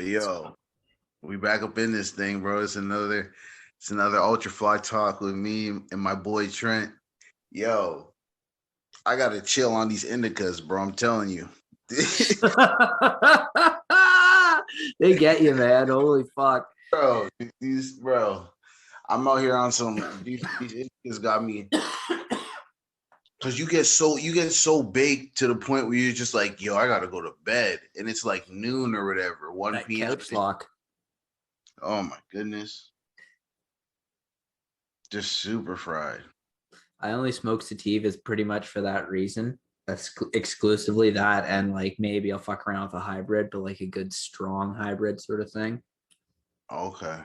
But yo, we back up in this thing, bro. It's another Ultra Fly talk with me and my boy Trent. Yo, I gotta chill on these indicas, bro. I'm telling you. They get you, man. Holy fuck. Bro, I'm out here on some these indicas got me because you get so baked to the point where you're just like, yo, I gotta go to bed. And it's like noon or whatever, 1 That p.m. couch lock. Oh my goodness. Just super fried. I only smoke sativas pretty much for that reason. That's exclusively that, and like maybe I'll fuck around with a hybrid, but like a good strong hybrid sort of thing. Okay.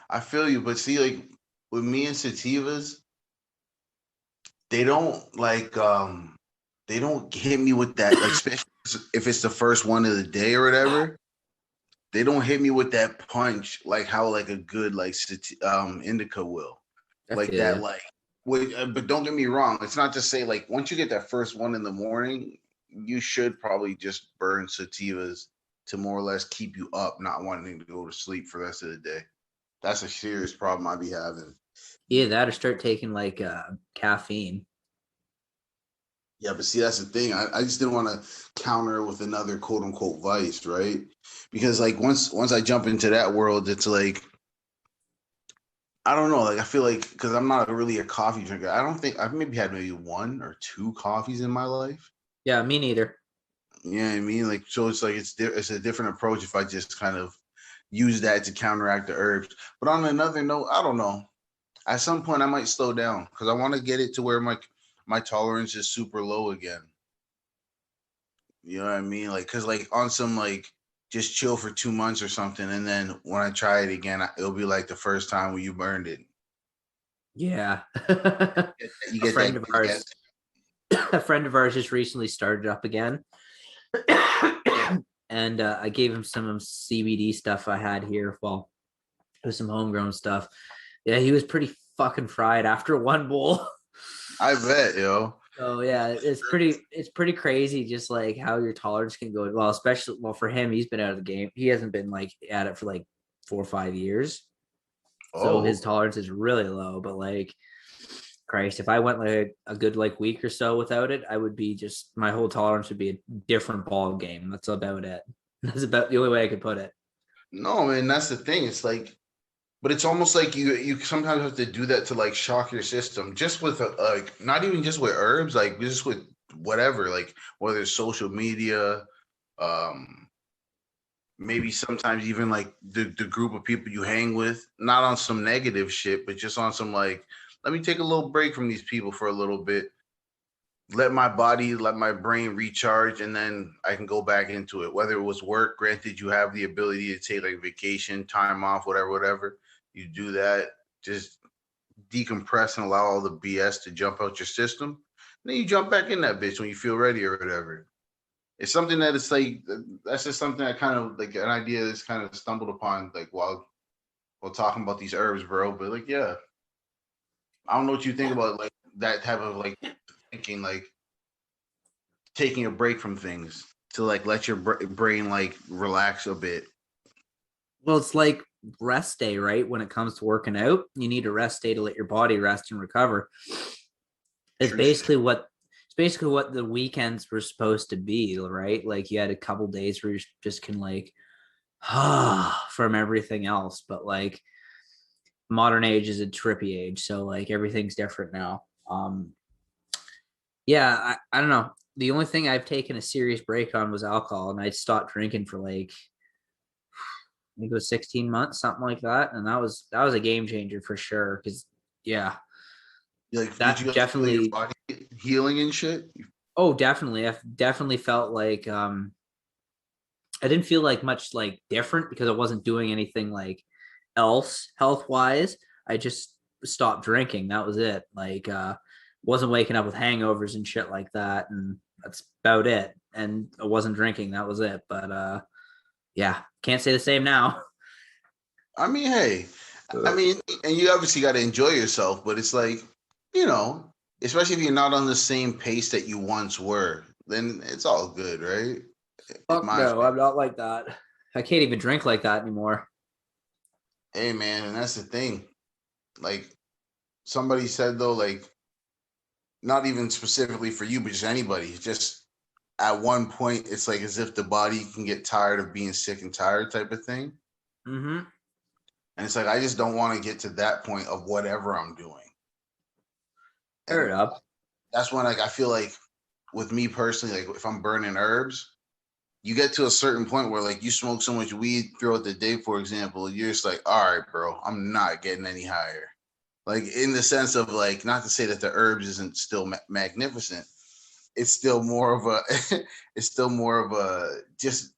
I feel you, but see, like with me and sativas, they don't they don't hit me with that, like especially if it's the first one of the day or whatever. They don't hit me with that punch like how like a good like indica will. I Like feel that, you. like wait, but don't get me wrong. It's not to say like once you get that first one in the morning, you should probably just burn sativas to more or less keep you up, not wanting to go to sleep for the rest of the day. That's a serious problem I be having. Either that or start taking like caffeine. Yeah, but see, that's the thing. I just didn't want to counter it with another quote unquote vice, right? Because like once I jump into that world, it's like I don't know. Like I feel like because I'm not really a coffee drinker. I don't think I've maybe had maybe one or two coffees in my life. Yeah, me neither. You know what I mean? Like so, it's like it's a different approach if I just kind of use that to counteract the herbs. But on another note, I don't know. At some point, I might slow down because I want to get it to where my tolerance is super low again. You know what I mean? Like, cause like on some like just chill for 2 months or something, and then when I try it again, it'll be like the first time when you burned it. Yeah. You a get friend that of kick ours a friend of ours just recently started up again. And I gave him some CBD stuff I had here. Well, it was some homegrown stuff. Yeah, he was pretty fucking fried after one bowl. I bet, yo. So yeah, it's pretty crazy just like how your tolerance can go. Well, especially for him, he's been out of the game. He hasn't been like at it for like 4 or 5 years. So his Oh, tolerance is really low. But like Christ, if I went like a good like week or so without it, I would be just my whole tolerance would be a different ball game. That's about it. That's about the only way I could put it. no, man, that's the thing. It's like, but it's almost like you sometimes have to do that to like shock your system, just with like not even just with herbs, like just with whatever, like whether it's social media, um, maybe sometimes even like the group of people you hang with, not on some negative shit, but just on some like, let me take a little break from these people for a little bit, let my body, let my brain recharge, and then I can go back into it. Whether it was work, granted, you have the ability to take like vacation, time off, whatever. You do that, just decompress and allow all the BS to jump out your system. And then you jump back in that bitch when you feel ready or whatever. It's something that it's like that's just something I kind of like an idea that's kind of stumbled upon like while talking about these herbs, bro. But like, yeah, I don't know what you think about like that type of like thinking, like taking a break from things to like let your brain like relax a bit. Well, it's like rest day, right? When it comes to working out, you need a rest day to let your body rest and recover. It's True. basically what it's basically what the weekends were supposed to be, right? Like you had a couple days where you just can like from everything else, but like modern age is a trippy age, so like everything's different now. Yeah, I don't know. The only thing I've taken a serious break on was alcohol, and I stopped drinking for like I think it was 16 months, something like that, and that was a game changer for sure. Because yeah, Like, did you that guys feel your definitely. body healing and shit? Oh, definitely. I've definitely felt like I didn't feel like much like different because I wasn't doing anything like else health wise. I just stopped drinking. That was it. Like wasn't waking up with hangovers and shit like that, and that's about it. And I wasn't drinking. That was it. But yeah, can't say the same now. I mean, hey, I mean, and you obviously got to enjoy yourself, but it's like, you know, especially if you're not on the same pace that you once were, then it's all good, right? In Fuck my no, opinion. I'm not like that. I can't even drink like that anymore. Hey man, and that's the thing. Like somebody said though, like not even specifically for you, but just anybody, just at one point it's like as if the body can get tired of being sick and tired type of thing. Mm-hmm. And it's like I just don't want to get to that point of whatever I'm doing. Fair And enough. that's when like I feel like with me personally, like if I'm burning herbs, you get to a certain point where like you smoke so much weed throughout the day, for example, you're just like, all right, bro, I'm not getting any higher. Like in the sense of like, not to say that the herbs isn't still magnificent. It's still more of a, it's still more of a just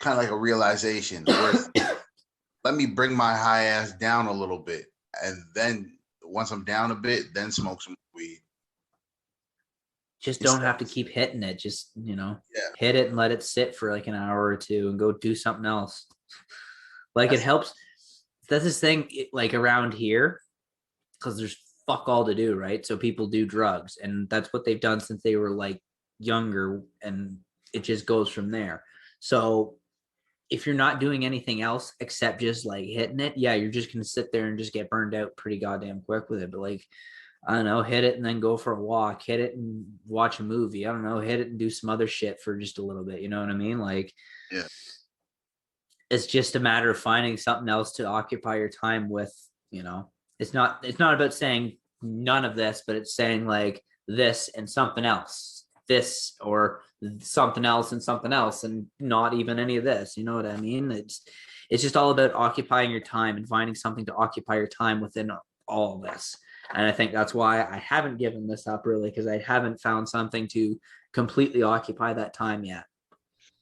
kind of like a realization where let me bring my high ass down a little bit, and then once I'm down a bit, then smoke some weed. Just don't Instead, have to keep hitting it. Just, yeah, hit it and let it sit for like an hour or two and go do something else. Like it that's helps. That's this thing like around here because there's fuck all to do, right? So people do drugs, and that's what they've done since they were like younger, and it just goes from there. So if you're not doing anything else except just like hitting it, yeah, you're just gonna sit there and just get burned out pretty goddamn quick with it. But like, I don't know, hit it and then go for a walk, hit it and watch a movie. I don't know, hit it and do some other shit for just a little bit. You know what I mean? Like, yeah. it's just a matter of finding something else to occupy your time with. It's not about saying none of this, but it's saying like this and something else, this or something else and something else, and not even any of this. You know what I mean? It's just all about occupying your time and finding something to occupy your time within all of this. And I think that's why I haven't given this up really, because I haven't found something to completely occupy that time yet.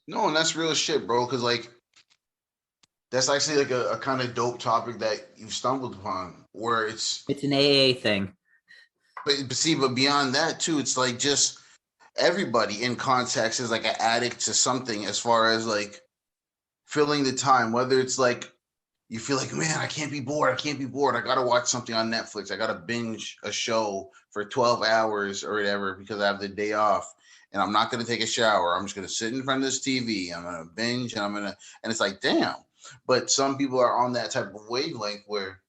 No, and that's real shit, bro. Because like that's actually like a kind of dope topic that you've stumbled upon, where it's It's an AA thing. but see, but beyond that too, it's like just everybody in context is like an addict to something as far as like filling the time, whether it's like you feel like, man, I can't be bored. I can't be bored. I gotta watch something on Netflix. I gotta binge a show for 12 hours or whatever because I have the day off. And I'm not gonna take a shower. I'm just gonna sit in front of this TV. I'm gonna binge and and it's like, damn. But some people are on that type of wavelength where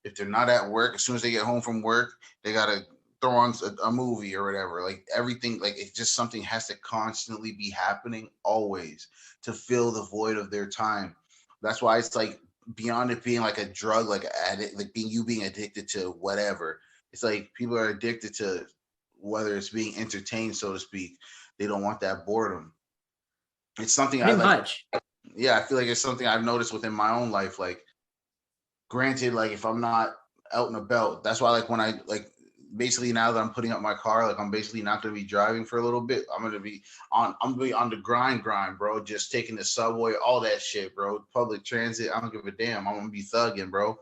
if they're not at work, as soon as they get home from work, they gotta throw on a movie or whatever. Like everything, like it's just something has to constantly be happening always to fill the void of their time. That's why it's like beyond it being like a drug, like addict, like being addicted to whatever. It's like people are addicted to whether it's being entertained, so to speak. They don't want that boredom. It's something I Pretty like. much. Yeah, I feel like it's something I've noticed within my own life. Like granted, like if I'm not out and about, that's why like when I like basically now that I'm putting up my car, like I'm basically not gonna be driving for a little bit. I'm gonna be on the grind, bro. Just taking the subway, all that shit, bro. Public transit, I don't give a damn. I'm gonna be thugging, bro.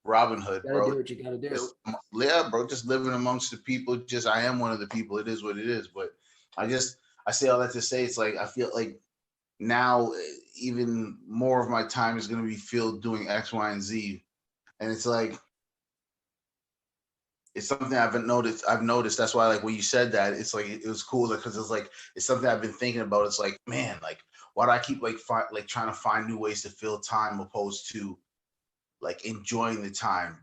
Robin Hood, Gotta bro. do what you gotta do. Just yeah, bro. Just living amongst the people. Just I am one of the people. It is what it is. But I just I say all that to say it's like I feel like now even more of my time is gonna be filled doing X, Y, and Z. And it's like it's something I've noticed. I've noticed. That's why, like when you said that, it's like it was cool because it's like it's something I've been thinking about. It's like, man, like why do I keep like like trying to find new ways to fill time opposed to like enjoying the time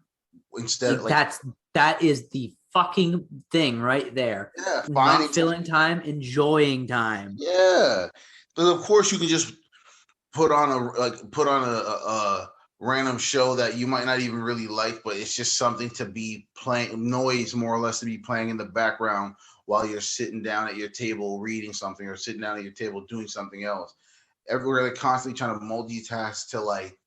instead See, of like that is the fucking thing right there. yeah Not finding filling time, enjoying time. yeah. But of course, you can just put on a random show that you might not even really like, but it's just something to be playing noise more or less to be playing in the background while you're sitting down at your table reading something or sitting down at your table doing something else. Everywhere like constantly trying to multitask to like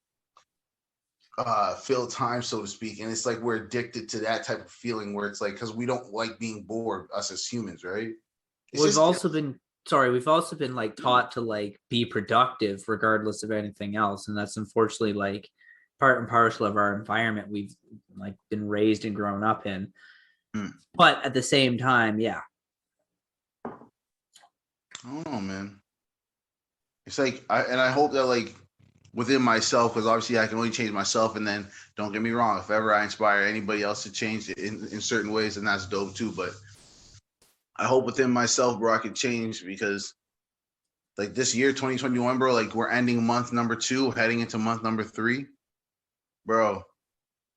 fill time so to speak, and it's like we're addicted to that type of feeling where it's like because we don't like being bored us as humans, right? It's We've just also been we've also been like taught to like be productive regardless of anything else. And that's unfortunately like part and parcel of our environment we've like been raised and grown up in. hmm, But at the same time, yeah. I don't know, man. It's like I hope that like within myself, because obviously I can only change myself. And then don't get me wrong, if ever I inspire anybody else to change it in certain ways, then that's dope too. But I hope within myself, bro, I can change because Like this year, 2021, bro. Like we're ending month number 2, heading into month number 3, bro.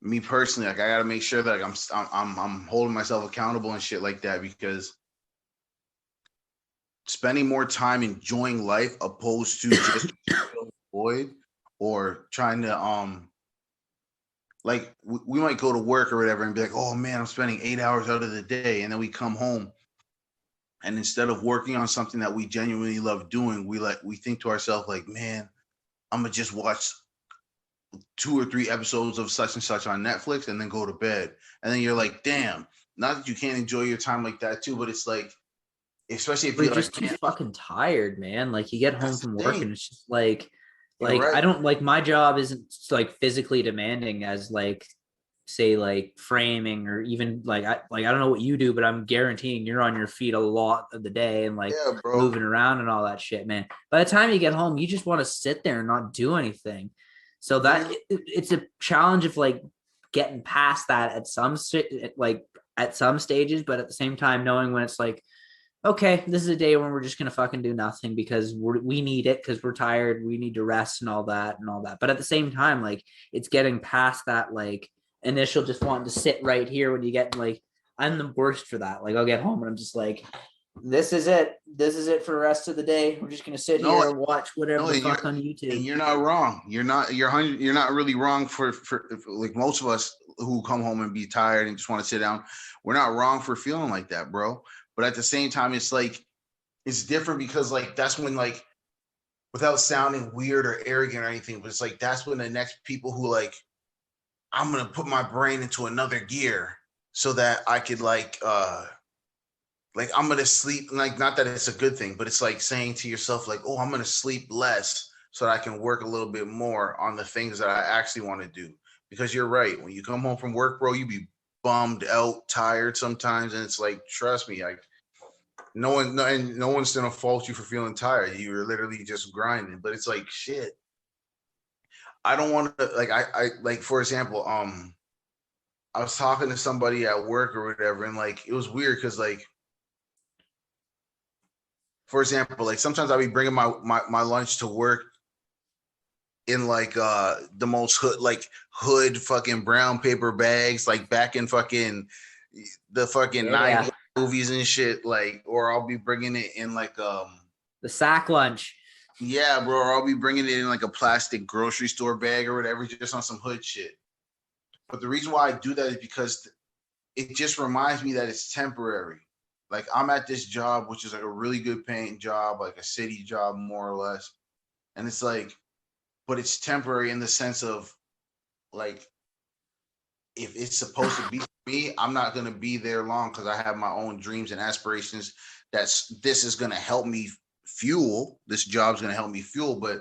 Me personally, like I gotta make sure that like, I'm holding myself accountable and shit like that because spending more time enjoying life opposed to just void or trying to like we might go to work or whatever and be like, oh man, I'm spending 8 hours out of the day, and then we come home and instead of working on something that we genuinely love doing, we think to ourselves like, man, I'm gonna just watch 2 or 3 episodes of such and such on Netflix and then go to bed. And then you're like, damn, not that you can't enjoy your time like that too, but it's like, especially if We're you're just like, too man, fucking tired, man. Like you get home that's from the work thing. and it's just like You're I right. don't like my job isn't like physically demanding as like say like framing or even like I don't know what you do, but I'm guaranteeing you're on your feet a lot of the day and like Yeah, bro. moving around and all that shit, man. By the time you get home, you just want to sit there and not do anything. So that Literally, it's a challenge of like getting past that at like at some stages, but at the same time knowing when it's like okay, this is a day when we're just gonna fucking do nothing because we need it because we're tired, we need to rest and all that and all that. But at the same time, like it's getting past that like initial just wanting to sit right here when you get like I'm the worst for that. Like I'll get home and I'm just like, this is it. This is it for the rest of the day. We're just gonna sit no, here and watch whatever no, the and fuck on and YouTube. you're not wrong. You're not really wrong for like most of us who come home and be tired and just want to sit down. We're not wrong for feeling like that, bro. But at the same time, it's like it's different because like that's when like without sounding weird or arrogant or anything, but it's like that's when the next people who like I'm gonna put my brain into another gear so that I could like I'm gonna sleep like not that it's a good thing, but it's like saying to yourself like, oh, I'm gonna sleep less so that I can work a little bit more on the things that I actually want to do. Because you're right, when you come home from work, bro, you be bummed out, tired sometimes, and it's like, trust me, like no one's gonna fault you for feeling tired. You're literally just grinding, but it's like shit. I don't want to like I like for example, I was talking to somebody at work or whatever, and like it was weird because like for example, like sometimes I'll be bringing my lunch to work in like the most hood fucking brown paper bags, like back in fucking the fucking Yeah, 90s movies and shit, like or I'll be bringing it in like the sack lunch. yeah, bro, or I'll be bringing it in like a plastic grocery store bag or whatever, just on some hood shit. But the reason why I do that is because it just reminds me that it's temporary. Like I'm at this job, which is like a really good paying job, like a city job, more or less. And it's like, but it's temporary in the sense of like, if it's supposed to be for me, I'm not gonna be there long because I have my own dreams and aspirations. This is gonna help me fuel. This job's gonna help me fuel. But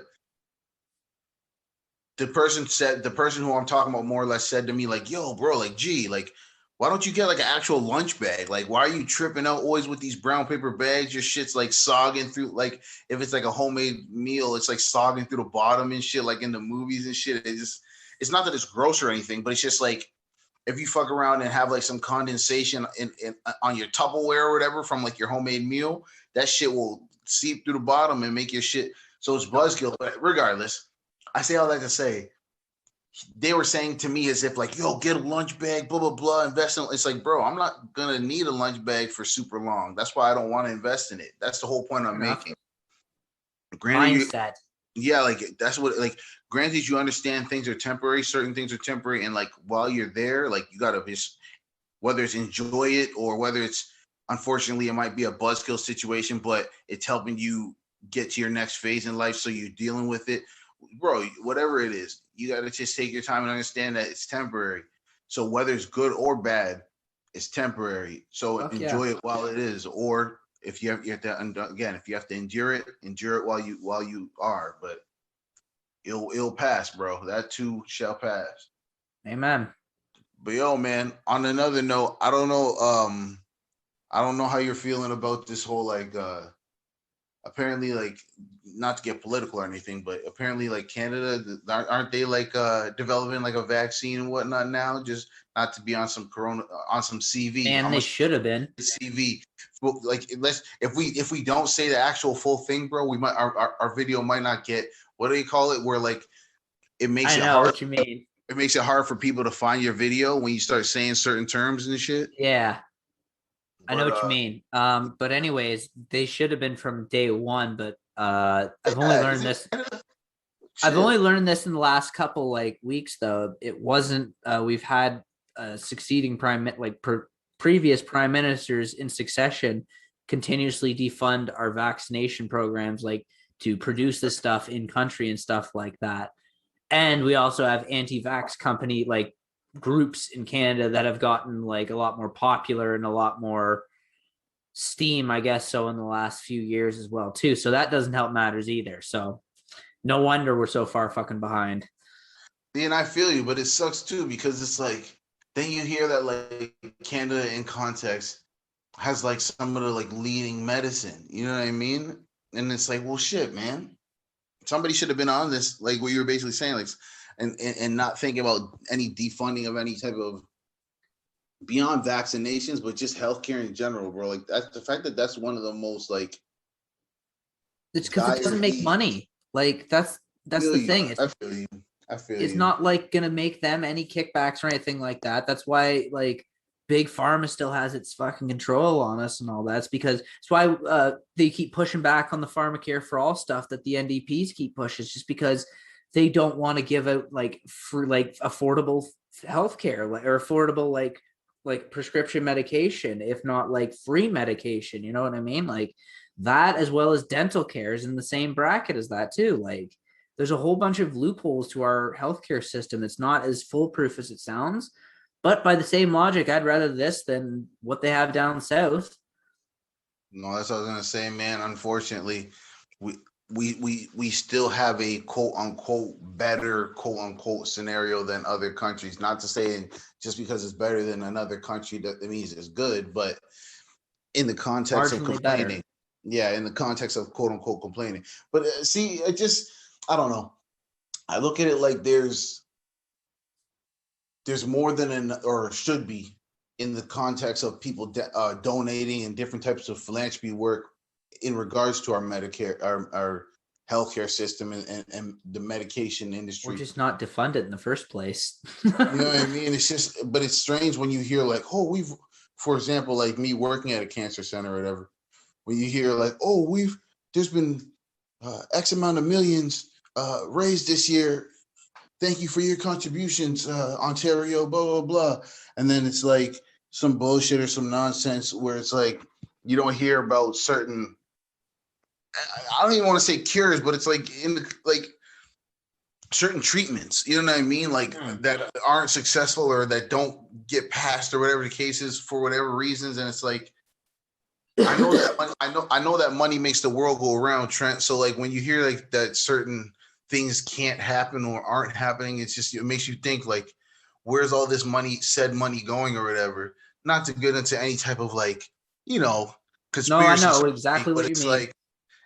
the person who I'm talking about more or less said to me, like, yo, bro, like, gee, like, why don't you get like an actual lunch bag? Like, why are you tripping out always with these brown paper bags? Your shit's like sogging through, like, if it's like a homemade meal, it's like sogging through the bottom and shit, like in the movies and shit. It's not that it's gross or anything, but it's just like, if you fuck around and have like some condensation in on your Tupperware or whatever from like your homemade meal, that shit will seep through the bottom and make your shit. So it's buzzkill. But regardless, I say all that to say they were saying to me as if like, yo, get a lunch bag, blah, blah, blah, invest in. It's like, bro, I'm not gonna need a lunch bag for super long. That's why I don't want to invest in it. That's the whole point Fair I'm enough. making. Granted, you Mindset. yeah, like that's what like granted you understand things are temporary, certain things are temporary, and like while you're there, like you gotta just whether it's enjoy it or whether it's unfortunately it might be a buzzkill situation, but it's helping you get to your next phase in life. So you're dealing with it, bro. Whatever it is, you got to just take your time and understand that it's temporary. So whether it's good or bad, it's temporary. So Fuck yeah. enjoy it while it is, or if you have to again, if you have to endure it while you are. But it'll pass, bro. That too shall pass. Amen. But yo, man, on another note, I don't know how you're feeling about this whole like apparently, like, not to get political or anything, but apparently, like, Canada, aren't they like developing like a vaccine and whatnot now? Just not to be on some on some CV. How And they much should have been. CV? Well, like, let's if we don't say the actual full thing, bro, we might our video might not get, what do you call it? Where like it makes I it know hard. what you mean. It makes it hard for people to find your video when you start saying certain terms and shit. Yeah, I know But what you mean. But anyways, they should have been from day one. But I've only yeah, is learned it this. I've only shit? learned this in the last couple like weeks, though. It wasn't. We've had succeeding previous prime ministers in succession continuously defund our vaccination programs, like to produce this stuff in country and stuff like that. And we also have anti-vax company like groups in Canada that have gotten like a lot more popular and a lot more steam, I guess so, in the last few years as well too. So that doesn't help matters either. So no wonder we're so far fucking behind. And I feel you, but it sucks too because it's like then you hear that like Canada in context has like some of the like leading medicine. You know what I mean? And it's like, well, shit, man. Somebody should have been on this, like what you were basically saying, like, and not thinking about any defunding of any type of beyond vaccinations, but just healthcare in general, bro. Like that's the fact that that's one of the most like It's because it dire doesn't make needs. money. Like that's Feel the you. thing. I feel you. I feel It's you. not like gonna make them any kickbacks or anything like that. That's why like big pharma still has its fucking control on us and all that. It's because it's why they keep pushing back on the pharmacare for all stuff that the NDPs keep pushing. It's just because they don't want to give out like for like affordable healthcare or affordable like prescription medication, if not like free medication. You know what I mean? Like that as well as dental care is in the same bracket as that too. Like there's a whole bunch of loopholes to our healthcare system. It's not as foolproof as it sounds. But by the same logic, I'd rather this than what they have down south. No, that's what I was gonna say, man. Unfortunately, we we still have a quote unquote better quote unquote scenario than other countries. Not to say just because it's better than another country that it means it's good, but in the context of Marginally better. complaining, yeah, in the context of quote unquote complaining. But see, I just I don't know. I look at it like there's more than an or should be in the context of people donating and different types of philanthropy work in regards to our Medicare, our healthcare system and the medication We're industry. just not defunded in the first place. You know what I mean? It's just, but it's strange when you hear like, oh, for example, like me working at a cancer center or whatever, when you hear like, oh, there's been X amount of millions raised this year. Thank you for your contributions, Ontario, blah, blah, blah. And then it's like some bullshit or some nonsense where it's like, you don't hear about certain, I don't even want to say cures, but it's like in the, like certain treatments, you know what I mean? Like that aren't successful or that don't get passed or whatever the case is for whatever reasons. And it's like, I know that money makes the world go around, Trent. So like when you hear like that certain things can't happen or aren't happening, it's just it makes you think like, where's all this money, said money going or whatever? Not to get into any type of like, you know, No, I conspiracy, know exactly but what you it's mean. like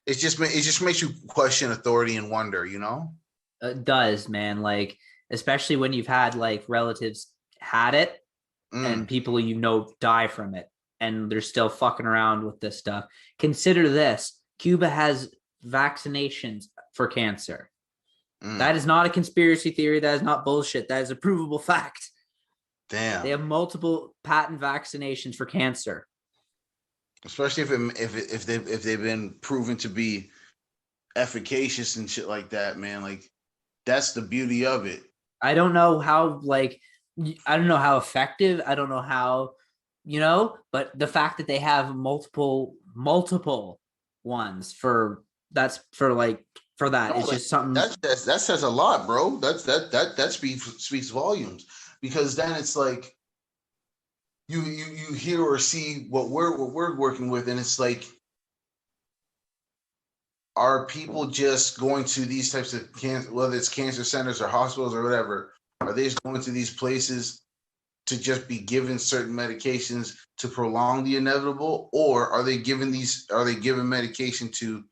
it just makes you question authority and wonder, you know? It does, man. Like, especially when you've had like relatives had it and Mm, people die from it and they're still fucking around with this stuff. Consider this: Cuba has vaccinations for cancer. That mm. is not a conspiracy theory. That is not bullshit. That is a provable fact. They Damn. have multiple patent vaccinations for cancer. Especially if they've been proven to be efficacious and shit like that, man. Like that's the beauty of it. I don't know how I don't know how effective. I don't know how but the fact that they have multiple ones for that No, is like just something. that says a lot, bro. That speaks volumes because then it's like you hear or see what we're working with, and it's like, are people just going to these types of whether it's cancer centers or hospitals or whatever? Are they just going to these places to just be given certain medications to prolong the inevitable, or are they given medication to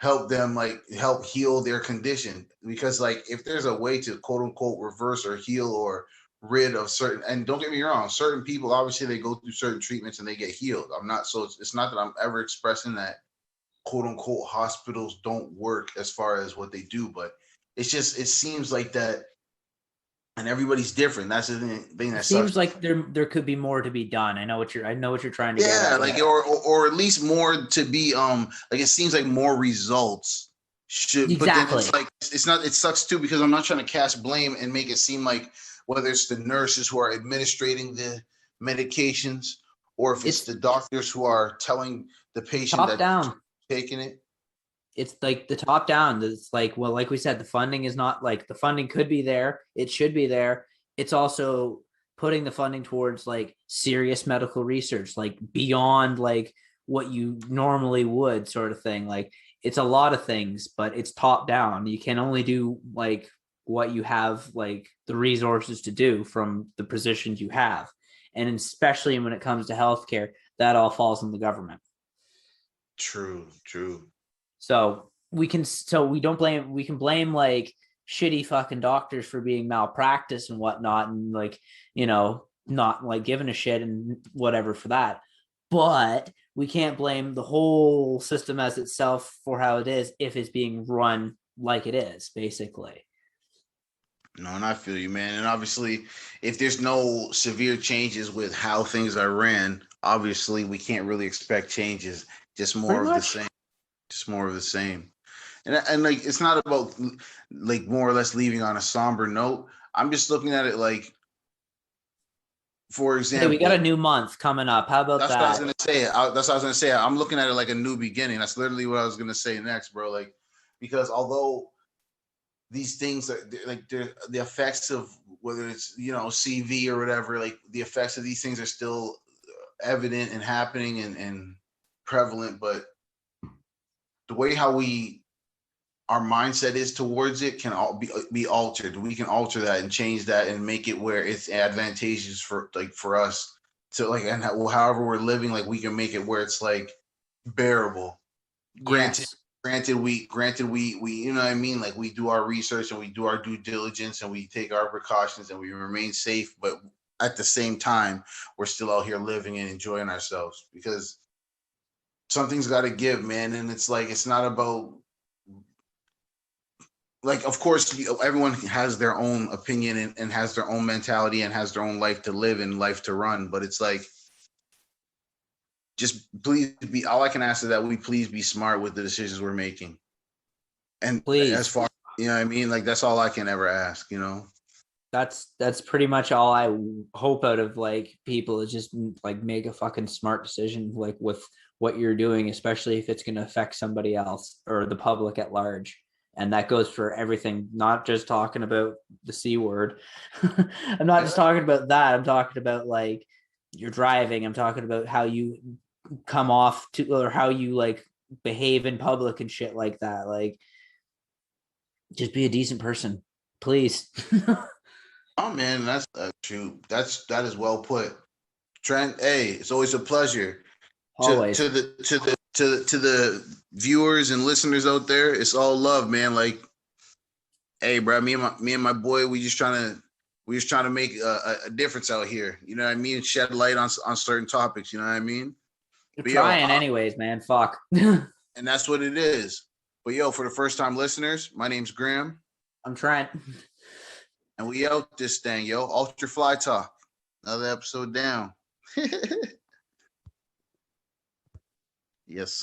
help them, like help heal their condition. Because like if there's a way to quote unquote reverse or heal or rid of certain, and don't get me wrong, certain people obviously they go through certain treatments and they get healed. I'm not, so it's not that I'm ever expressing that quote unquote hospitals don't work as far as what they do, but it's just, it seems like that, and everybody's different. That's the thing It that sucks. seems like there could be more to be done. I know what you're trying to get Yeah, at. like or at least more to be like it seems like more results should, but then Exactly. it's like it's not, it sucks too because I'm not trying to cast blame and make it seem like whether it's the nurses who are administrating the medications or if it's It's the doctors who are telling the patient top that down. taking it. It's like the top down. It's like, well, like we said, the funding is not like the funding could be there. It should be there. It's also putting the funding towards like serious medical research, like beyond like what you normally would, sort of thing. Like it's a lot of things, but it's top down. You can only do like what you have like the resources to do from the positions you have. And especially when it comes to healthcare, that all falls on the government. True, true. So we don't blame, we can blame like shitty fucking doctors for being malpractice and whatnot, and like, not like giving a shit and whatever for that. But we can't blame the whole system as itself for how it is if it's being run like it is, basically. No, and I feel you, man. And obviously, if there's no severe changes with how things are ran, obviously we can't really expect changes. Just more Pretty of the much. same. Just more of the same. And like it's not about like more or less leaving on a somber note. I'm just looking at it like, for Hey, we got a example, new month coming up. How about that's what I was that? gonna say. That's what I was gonna say. I'm looking at it like a new beginning. That's literally what I was gonna say next, bro. Like, because although these things are like the effects of whether it's CV or whatever, like the effects of these things are still evident and happening and prevalent, but the way how we our mindset is towards it can all be altered. We can alter that and change that and make it where it's advantageous for like for us to like, and however we're living, like we can make it where it's like bearable. Granted, Yes. granted we you know what I mean, like we do our research and we do our due diligence and we take our precautions and we remain safe, but at the same time we're still out here living and enjoying ourselves because something's got to give, man. And it's like it's not about like, of course everyone has their own opinion and has their own mentality and has their own life to live and life to run, but it's like just please be, all I can ask is that we please be smart with the decisions we're making. And as Please. far, you know what I mean, like that's all I can ever ask. That's pretty much all I hope out of like people, is just like make a fucking smart decision like with what you're doing, especially if it's going to affect somebody else or the public at large. And that goes for everything, not just talking about the C word. I'm not just Yeah. talking about that. I'm talking about like you're driving. I'm talking about how you come off to, or how you like behave in public and shit like that. Like just be a decent person, please. Oh man, that's true. That is well put. Trent, hey, it's always a pleasure. To Always. the viewers and listeners out there, it's all love, man. Like, hey, bro, me and my boy, we just trying to make a difference out here. You know what I mean? Shed light on certain topics. You know what I mean? You're But yo, trying anyways, man. Fuck. and that's what it is. But yo, for the first time listeners, my name's Graham, I'm trying. and we out this thing, yo. Ultra Fly Talk. Another episode down. Yes, sir.